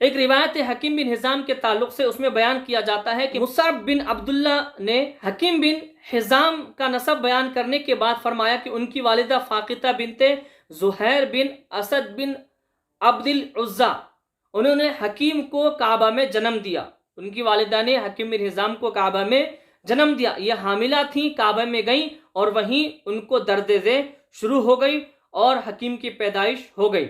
ایک روایت حکیم بن حزام کے تعلق سے، اس میں بیان کیا جاتا ہے کہ مصعب بن عبداللہ نے حکیم بن حزام کا نسب بیان کرنے کے بعد فرمایا کہ ان کی والدہ فاقتہ بنت زہیر بن اسد بن عبد العزا، انہوں نے حکیم کو کعبہ میں جنم دیا۔ ان کی والدہ نے حکیم بن حزام کو کعبہ میں جنم دیا۔ یہ حاملہ تھیں، کعبہ میں گئیں اور وہیں ان کو درد ذیل شروع ہو گئی اور حکیم کی پیدائش ہو گئی۔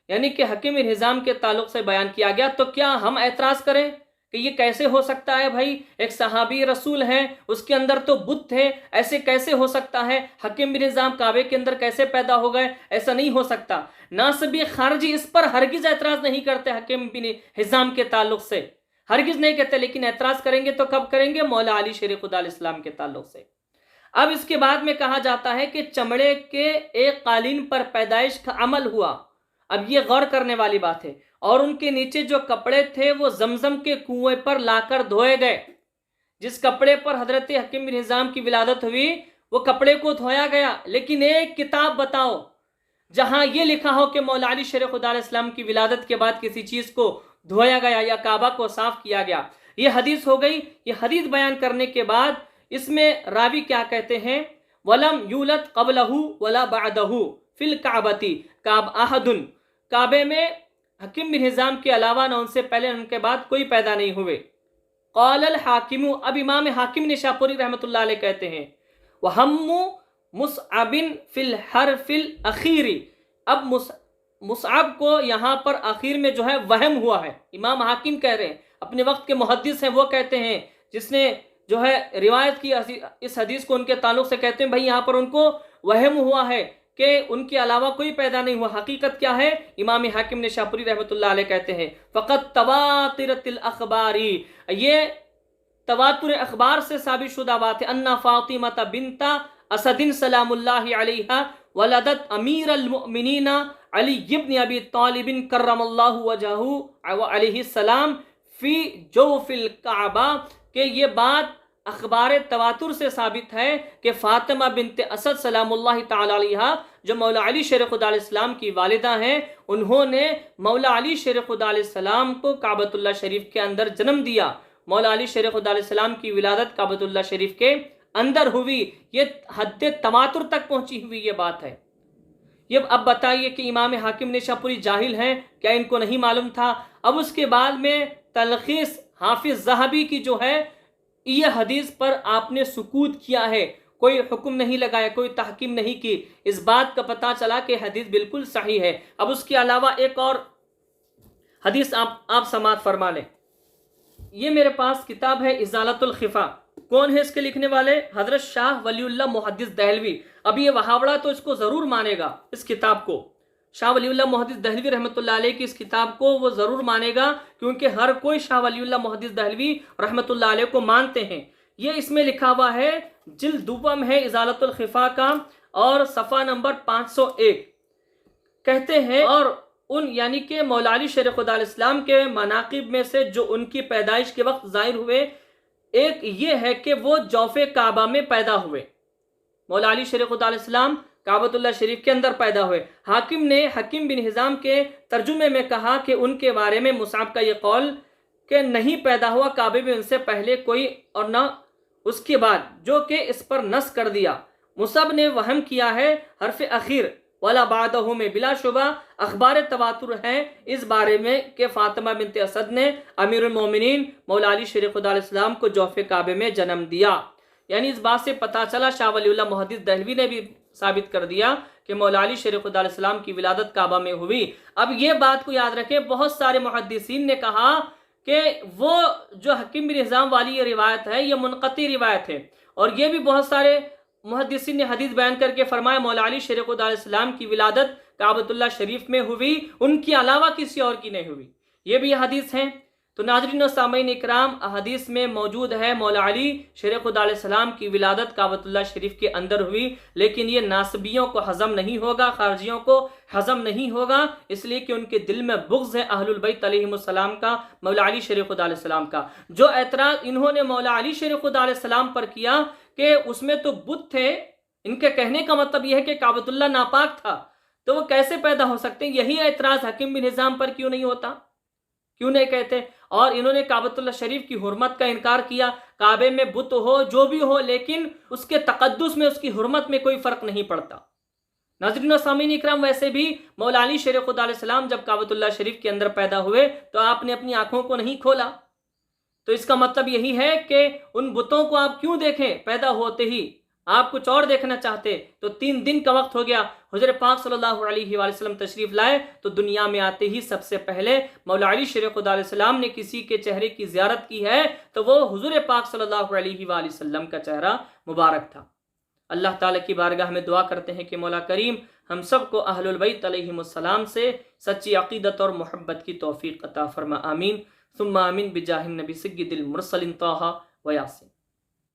یعنی کہ حکیم بن حزام کے تعلق سے بیان کیا گیا۔ تو کیا ہم اعتراض کریں کہ یہ کیسے ہو سکتا ہے؟ بھائی ایک صحابی رسول ہے، اس کے اندر تو بت ہے، ایسے کیسے ہو سکتا ہے؟ حکیم بن حزام کعبے کے اندر کیسے پیدا ہو گئے؟ ایسا نہیں ہو سکتا۔ ناصبی خارجی اس پر ہرگز اعتراض نہیں کرتے حکیم بن حزام کے تعلق سے، ہرگز نہیں کہتے، لیکن اعتراض کریں گے تو کب کریں گے؟ مولا علی شیر خدا علیہ السلام کے تعلق سے۔ اب اس کے بعد میں کہا جاتا ہے کہ چمڑے کے ایک قالین پر پیدائش کا عمل ہوا۔ اب یہ غور کرنے والی بات ہے۔ اور ان کے نیچے جو کپڑے تھے وہ زمزم کے کنویں پر لا کر دھوئے گئے۔ جس کپڑے پر حضرت حکیم بن حزام کی ولادت ہوئی وہ کپڑے کو دھویا گیا۔ لیکن ایک کتاب بتاؤ جہاں یہ لکھا ہو کہ مولا علی شیر خدا علیہ السلام کی ولادت کے بعد کسی چیز کو دھویا گیا یا کعبہ کو صاف کیا گیا۔ یہ حدیث ہو گئی۔ یہ حدیث بیان کرنے کے بعد اس میں راوی کیا کہتے ہیں؟ وَلَمْ يُولَدْ قَبْلَهُ وَلَا بَعْدَهُ فِي الْكَعْبَةِ کعب احد، کعبے میں حکیم بن حزام کے علاوہ نہ ان سے پہلے ان کے بعد کوئی پیدا نہیں ہوئے۔ قال الحاکم، اب امام حاکم نشاپوری رحمۃ اللہ علیہ کہتے ہیں وَهَمُّ مُصْعَبٍ فِي الْحَرْفِ الْأَخِيرِ، اب مصعب کو یہاں پر آخر میں جو ہے وہم ہوا ہے۔ امام حاکم کہہ رہے ہیں، اپنے وقت کے محدث ہیں، وہ کہتے ہیں جس نے جو ہے روایت کی اس حدیث کو ان کے تعلق سے، کہتے ہیں بھائی یہاں پر ان کو وہم ہوا ہے کہ ان کے علاوہ کوئی پیدا نہیں ہوا۔ حقیقت کیا ہے؟ امام حاکم نشاپوری رحمۃ اللہ علیہ کہتے ہیں فقط تواترت الاخبار، یہ تواتر اخبار سے ثابت شدہ بات ہے، ان فاطمہ بنت اسد سلام اللہ علیہا ولدت امیر المؤمنین علی ابن ابی طالب کرم اللہ وجہہ علیہ السلام فی جوف الکعبہ، کہ یہ بات اخبار تواتر سے ثابت ہے کہ فاطمہ بنت اسد سلام اللہ تعالی علیہا جو مولا علی شیر خدا علیہ السلام کی والدہ ہیں، انہوں نے مولا علی شیر خدا علیہ السلام کو کعبۃ اللہ شریف کے اندر جنم دیا۔ مولا علی شیر خدا علیہ السلام کی ولادت کعبۃ اللہ شریف کے اندر ہوئی۔ یہ حد تواتر تک پہنچی ہوئی یہ بات ہے۔ یہ اب بتائیے کہ امام حاکم نشاپوری جاہل ہیں کیا؟ ان کو نہیں معلوم تھا؟ اب اس کے بعد میں تلخیص حافظ ذہبی کی جو ہے، یہ حدیث پر آپ نے سکوت کیا ہے، کوئی حکم نہیں لگایا، کوئی تحکیم نہیں کی۔ اس بات کا پتہ چلا کہ حدیث بالکل صحیح ہے۔ اب اس کے علاوہ ایک اور حدیث آپ سماعت فرما لیں۔ یہ میرے پاس کتاب ہے ازالۃ الخفا۔ کون ہے اس کے لکھنے والے؟ حضرت شاہ ولی اللہ محدث دہلوی۔ اب یہ وہاوڑا تو اس کو ضرور مانے گا، اس کتاب کو۔ شاہ ولی اللہ محدث دہلوی رحمۃ اللہ علیہ کی اس کتاب کو وہ ضرور مانے گا، کیونکہ ہر کوئی شاہ ولی اللہ محدث دہلوی رحمۃ اللہ علیہ کو مانتے ہیں۔ یہ اس میں لکھا ہوا ہے، جلد دوم ہے ازالۃ الخفا کا اور صفحہ نمبر 501، کہتے ہیں اور ان یعنی کہ مولا علی شیر خدا علیہ السلام کے مناقب میں سے جو ان کی پیدائش کے وقت ظاہر ہوئے، ایک یہ ہے کہ وہ جوف کعبہ میں پیدا ہوئے۔ مولا علی شیر خدا علیہ السلام کعبۃ اللہ شریف کے اندر پیدا ہوئے۔ حاکم نے حکیم بن حزام کے ترجمے میں کہا کہ ان کے بارے میں مصعب کا یہ قول کہ نہیں پیدا ہوا کعبے میں ان سے پہلے کوئی اور نہ اس کے بعد، جو کہ اس پر نص کر دیا۔ مصعب نے وہم کیا ہے، حرف اخیر ولا بعدہ میں بلا شبہ اخبار تواتر ہیں اس بارے میں کہ فاطمہ بنت اسد نے امیر المومنین مولا علی شیر خدا علیہ السلام کو جوف کعبے میں جنم دیا۔ یعنی اس بات سے پتہ چلا، شاہ ولی اللہ محدث دہلوی نے بھی ثابت کر دیا کہ مولا علی شیر خدا علیہ السلام کی ولادت کعبہ میں ہوئی۔ اب یہ بات کو یاد رکھیں، بہت سارے محدثین نے کہا کہ وہ جو حکیم بن حزام والی یہ روایت ہے یہ منقطع روایت ہے، اور یہ بھی بہت سارے محدثین نے حدیث بیان کر کے فرمایا مولا علی شیر خدا علیہ السلام کی ولادت کعبۃ اللہ شریف میں ہوئی، ان کے علاوہ کسی اور کی نہیں ہوئی۔ یہ بھی حدیث ہیں۔ تو ناظرین و سامعین اکرام، احادیث میں موجود ہے مولا علی شیر خدا علیہ السلام کی ولادت کعبۃ اللہ شریف کے اندر ہوئی، لیکن یہ ناصبیوں کو ہضم نہیں ہوگا، خارجیوں کو ہضم نہیں ہوگا، اس لیے کہ ان کے دل میں بغض ہے اہل البیت علیہم السلام کا، مولا علی شیر خدا علیہ السلام کا۔ جو اعتراض انہوں نے مولا علی شیر خدا علیہ السلام پر کیا کہ اس میں تو بت تھے، ان کے کہنے کا مطلب یہ ہے کہ کعبۃ اللہ ناپاک تھا، تو وہ کیسے پیدا ہو سکتے ہیں؟ یہی اعتراض حکیم بن حزام پر کیوں نہیں ہوتا؟ کیوں نہیں کہتے؟ اور انہوں نے کعبۃ اللہ شریف کی حرمت کا انکار کیا. کعبے میں بت ہو جو بھی ہو لیکن اس کے تقدس میں، اس کی حرمت میں کوئی فرق نہیں پڑتا. ناظرین و سامعین اکرام، ویسے بھی مولا علی شیر خدا علیہ السلام جب کعبۃ اللہ شریف کے اندر پیدا ہوئے تو آپ نے اپنی آنکھوں کو نہیں کھولا. تو اس کا مطلب یہی ہے کہ ان بتوں کو آپ کیوں دیکھیں؟ پیدا ہوتے ہی آپ کچھ اور دیکھنا چاہتے تو 3 دن کا وقت ہو گیا. حضور پاک صلی اللہ علیہ وآلہ وسلم تشریف لائے تو دنیا میں آتے ہی سب سے پہلے مولا علی شیر خدا علیہ السلام نے کسی کے چہرے کی زیارت کی ہے تو وہ حضور پاک صلی اللہ علیہ وآلہ وسلم کا چہرہ مبارک تھا. اللہ تعالیٰ کی بارگاہ میں دعا کرتے ہیں کہ مولا کریم ہم سب کو اہل البیت علیہم السلام سے سچی عقیدت اور محبت کی توفیق عطا فرما. آمین ثم آمین بجاہ النبی سید المرسلین طٰہٰ و یاسین.